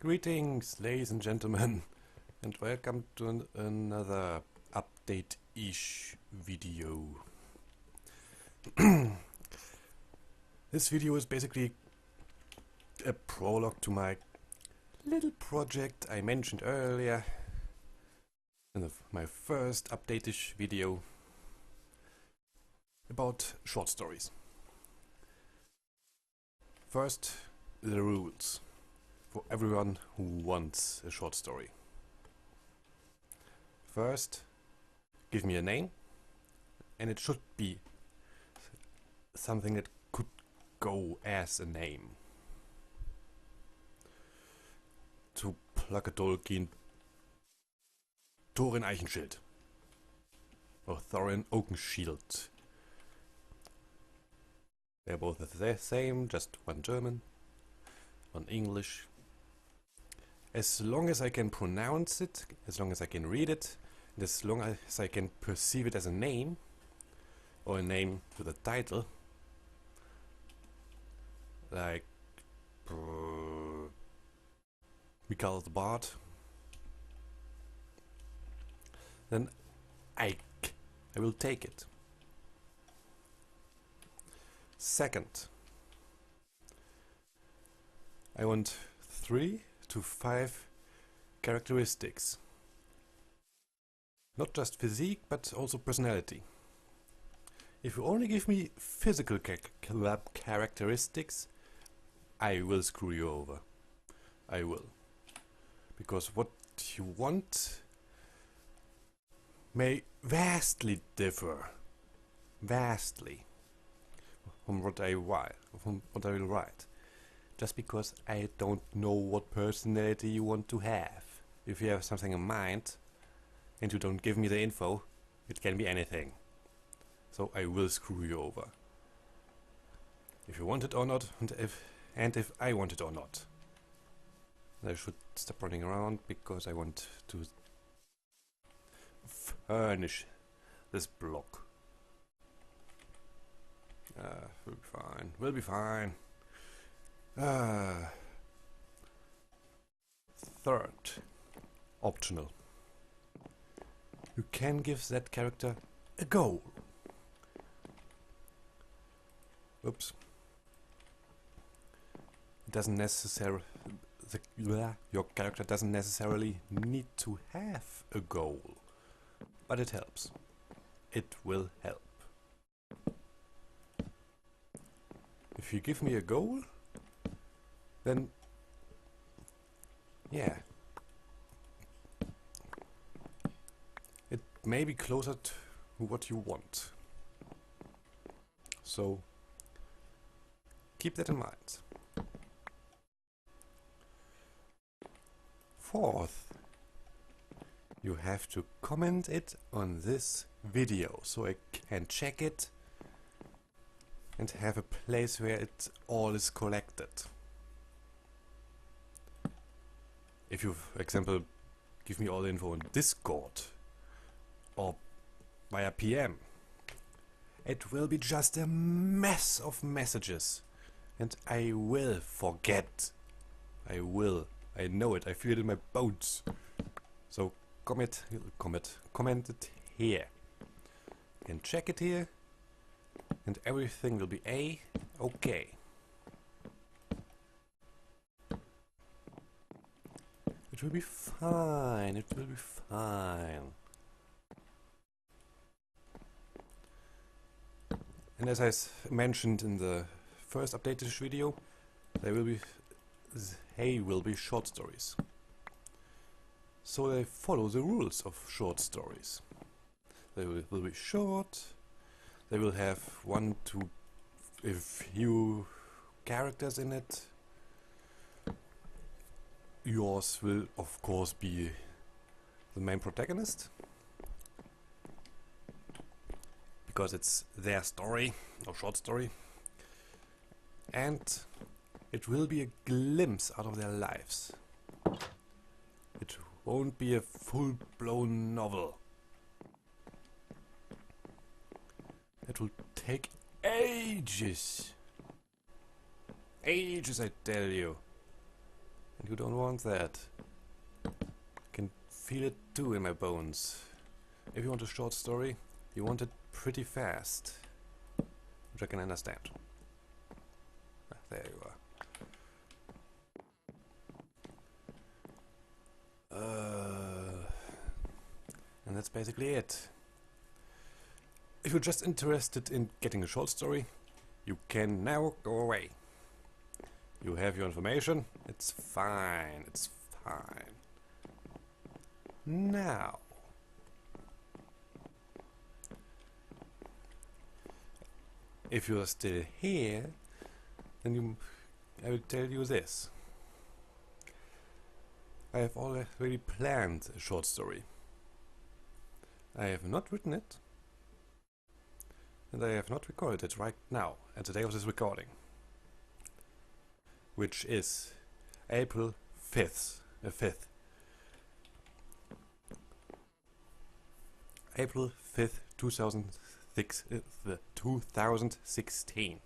Greetings, ladies and gentlemen, and welcome to another update-ish video. This video is basically a prologue to my little project I mentioned earlier in my first update-ish video about short stories. First, the rules for everyone who wants a short story. First, give me a name, and it should be something that could go as a name. To plug a Tolkien, Thorin Eichenschild or Thorin Oakenshield. They're both the same, just one German, one English. As long as I can pronounce it, as long as I can read it, and as long as I can perceive it as a name, or a name with a title, like Mikael the Bard, then I will take it. Second, I want 3 to 5 characteristics. Not just physique, but also personality. If you only give me physical characteristics, I will screw you over. I will. Because what you want may vastly differ. Vastly. From what I will write. Just because I don't know what personality you want to have. If you have something in mind and you don't give me the info, it can be anything. So I will screw you over. If you want it or not, and if I want it or not. I should stop running around because I want to furnish this block. We'll be fine. We'll be fine. Third, optional. You can give that character a goal. Oops. It doesn't necessarily. Your character doesn't necessarily need to have a goal, but it helps. It will help. If you give me a goal, then yeah, it may be closer to what you want. So keep that in mind. Fourth, you have to comment it on this video so I can check it and have a place where it all is collected. If you, for example, give me all the info on Discord or via PM, it will be just a mess of messages and I will forget. I will. I know it. I feel it in my bones. So comment it here. You can check it here and everything will be okay. It will be fine. It will be fine. And as I mentioned in the first updated video, they will be short stories. So they follow the rules of short stories. They will be short. They will have 1 to a few characters in it. Yours will of course be the main protagonist, because it's their story or short story, and it will be a glimpse out of their lives. It won't be a full-blown novel. It will take ages. Ages, I tell you. And you don't want that. I can feel it too in my bones. If you want a short story, you want it pretty fast. Which I can understand. Ah, there you are. And that's basically it. If you're just interested in getting a short story, you can now go away. You have your information, it's fine, it's fine. Now, if you're still here, then I will tell you this. I have already planned a short story. I have not written it, and I have not recorded it right now, at the day of this recording, which is April 5th. April 5th, 2016.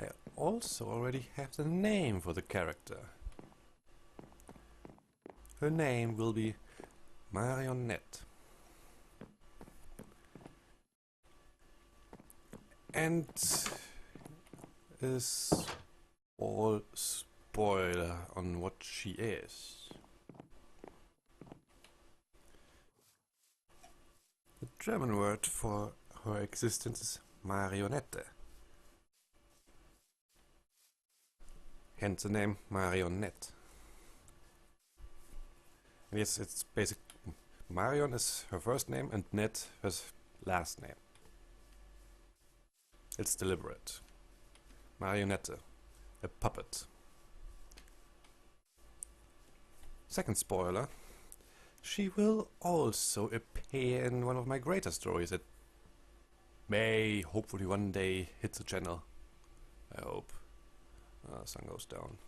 I also already have the name for the character. Her name will be Marionette. And a small spoiler on what she is. The German word for her existence is Marionette. Hence the name Marionette. And yes, it's basic. Marion is her first name and Net her last name. It's deliberate. Marionette. A puppet. Second spoiler. She will also appear in one of my greater stories that may hopefully one day hit the channel. I hope. Sun goes down.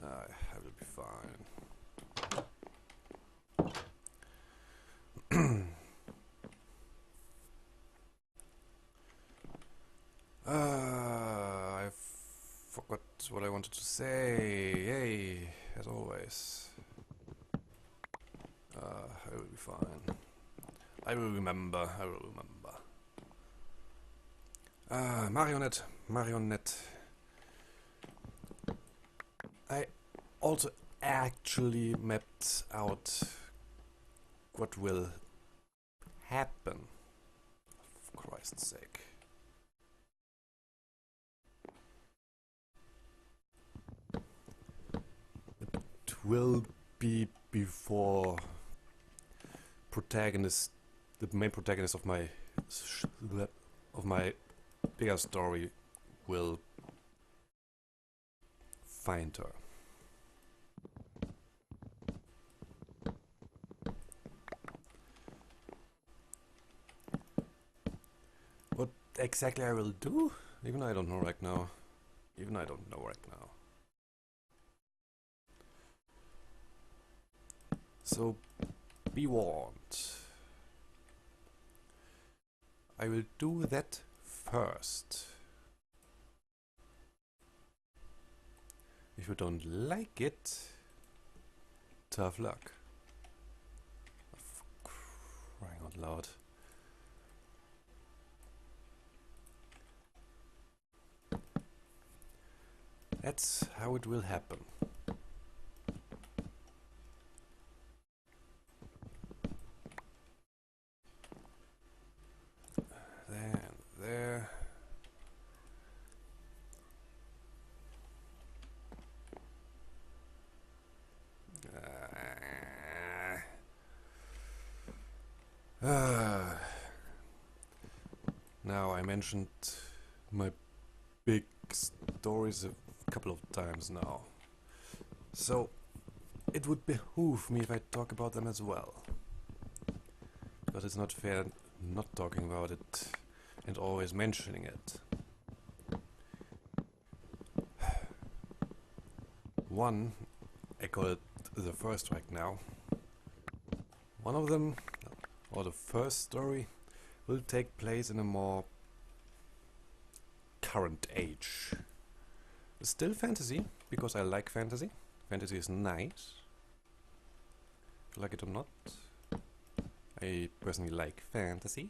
I will be fine. I forgot what I wanted to say. Yay, as always. I will be fine. I will remember. Marionette. I also actually mapped out what will happen. For Christ's sake. It will be before the main protagonist of my bigger story will find her. What exactly I will do? Even I don't know right now. So, be warned. I will do that first. If you don't like it, tough luck. For crying out loud. That's how it will happen. There. Now, I mentioned my big stories a couple of times now, so it would behoove me if I talk about them as well, because it's not fair not talking about it and always mentioning it. One, I call it the first right now. One of them, or the first story, will take place in a more current age. Still fantasy, because I like fantasy. Fantasy is nice. If you like it or not. I personally like fantasy.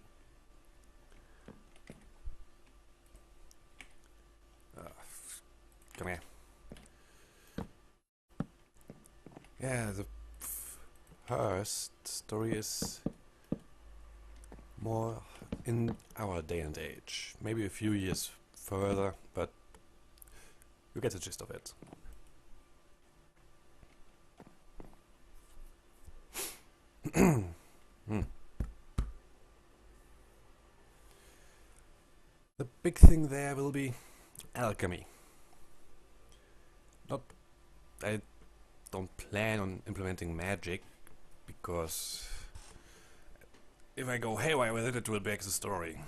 Come here. Yeah, the first story is more in our day and age. Maybe a few years further, but you get the gist of it. The big thing there will be alchemy. I don't plan on implementing magic, because if I go haywire with it, it will break the story.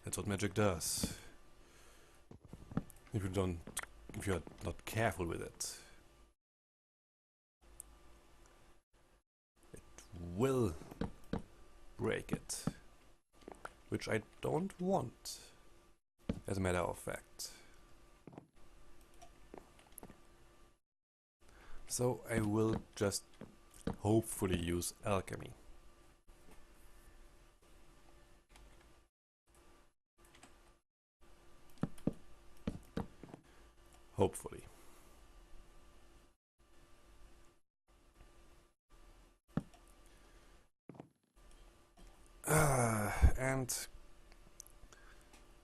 That's what magic does. If you're not careful with it, it will break it, which I don't want, as a matter of fact. So I will just hopefully use alchemy. Hopefully. And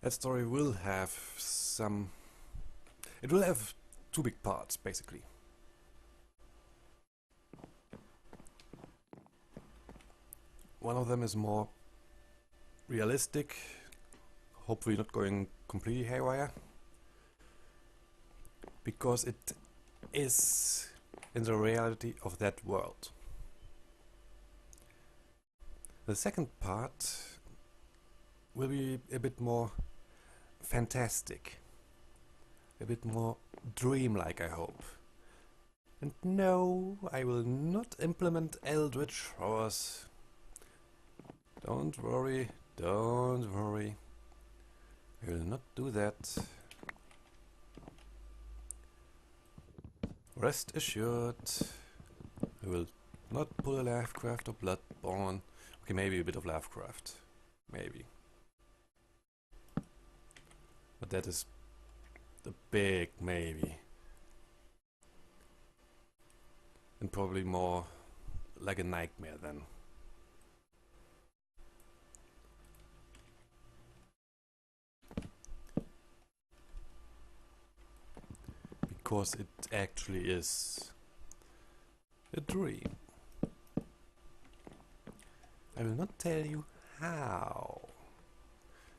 that story will have it will have two big parts, basically. One of them is more realistic, hopefully not going completely haywire, because it is in the reality of that world. The second part will be a bit more fantastic, a bit more dreamlike, I hope. And no, I will not implement eldritch horrors. Don't worry, don't worry. I will not do that. Rest assured, I will not pull a Lovecraft or Bloodborne. Okay, maybe a bit of Lovecraft. Maybe. But that is the big maybe. And probably more like a nightmare then. Because it actually is a dream. I will not tell you how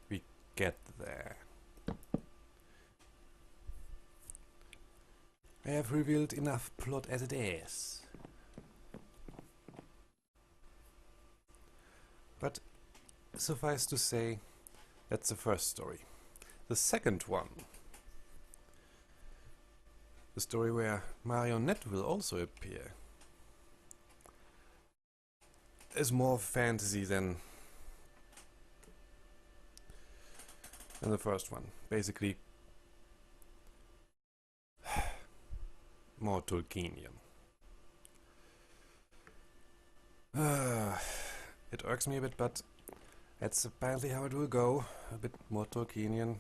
we get there. I have revealed enough plot as it is. But suffice to say, that's the first story. The second one, the story where Marionette will also appear, is more fantasy than the first one. Basically, more Tolkienian. It irks me a bit, but that's apparently how it will go. A bit more Tolkienian.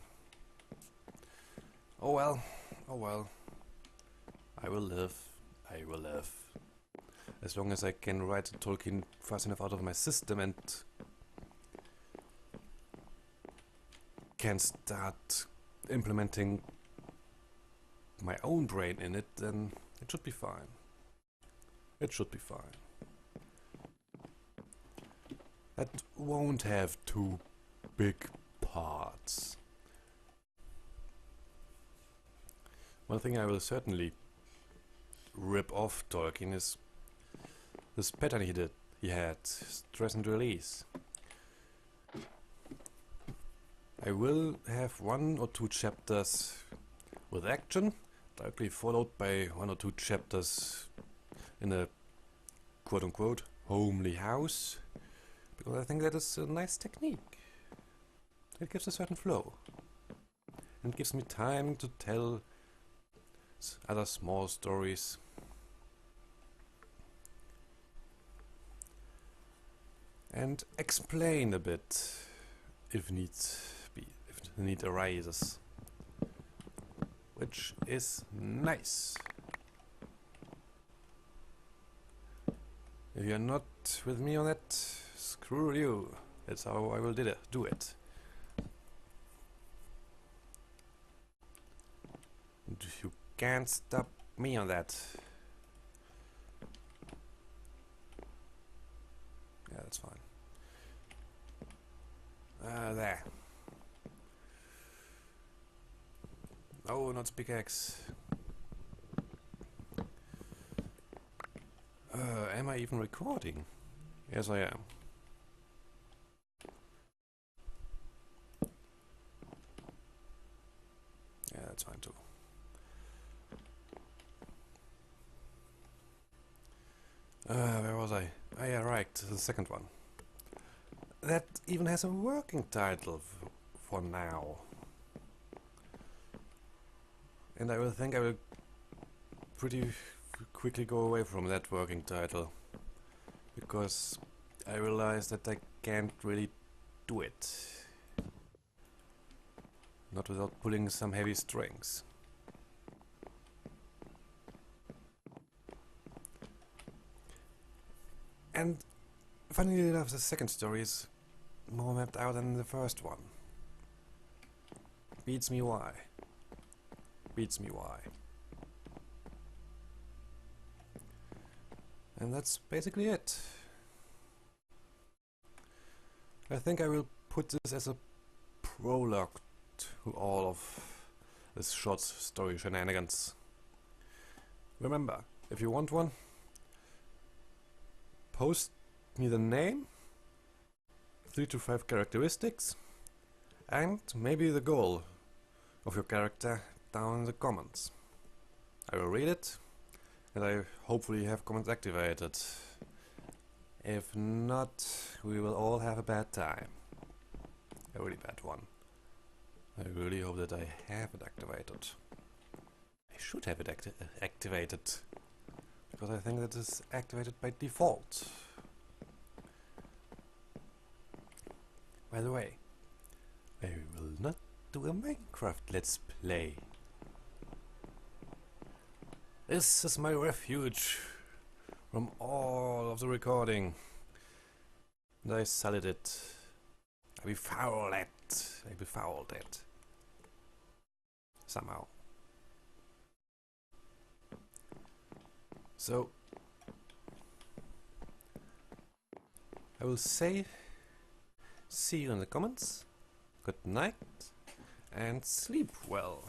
Oh well, oh well. I will live. I will live. As long as I can write Tolkien fast enough out of my system and can start implementing my own brain in it, then it should be fine. It should be fine. That won't have two big parts. One thing I will certainly rip off Tolkien is this pattern he had, stress and release. I will have 1 or 2 chapters with action, directly followed by 1 or 2 chapters in a quote-unquote homely house, because I think that is a nice technique. It gives a certain flow. and gives me time to tell other small stories. And explain a bit if the need arises. Which is nice. If you're not with me on that, screw you. That's how I will do it. And you can't stop me on that. Yeah, that's fine. There. Oh, not pickaxe. Am I even recording? Yes, I am. Yeah, that's fine too. Where was I? Oh yeah, right, the second one. That even has a working title for now. And I will pretty quickly go away from that working title. Because I realized that I can't really do it. Not without pulling some heavy strings. And funnily enough, the second story is more mapped out than the first one. Beats me why. Beats me why. And that's basically it. I think I will put this as a prologue to all of this short story shenanigans. Remember, if you want one, post me the name, 3 to 5 characteristics, and maybe the goal of your character down in the comments. I will read it, and I hopefully have comments activated. If not, we will all have a bad time. A really bad one. I really hope that I have it activated. I should have it activated, because I think that is activated by default. By the way, I will not do a Minecraft Let's Play. This is my refuge from all of the recording. And I sullied it. I befouled it. Somehow. So I will say see you in the comments. Good night and sleep well.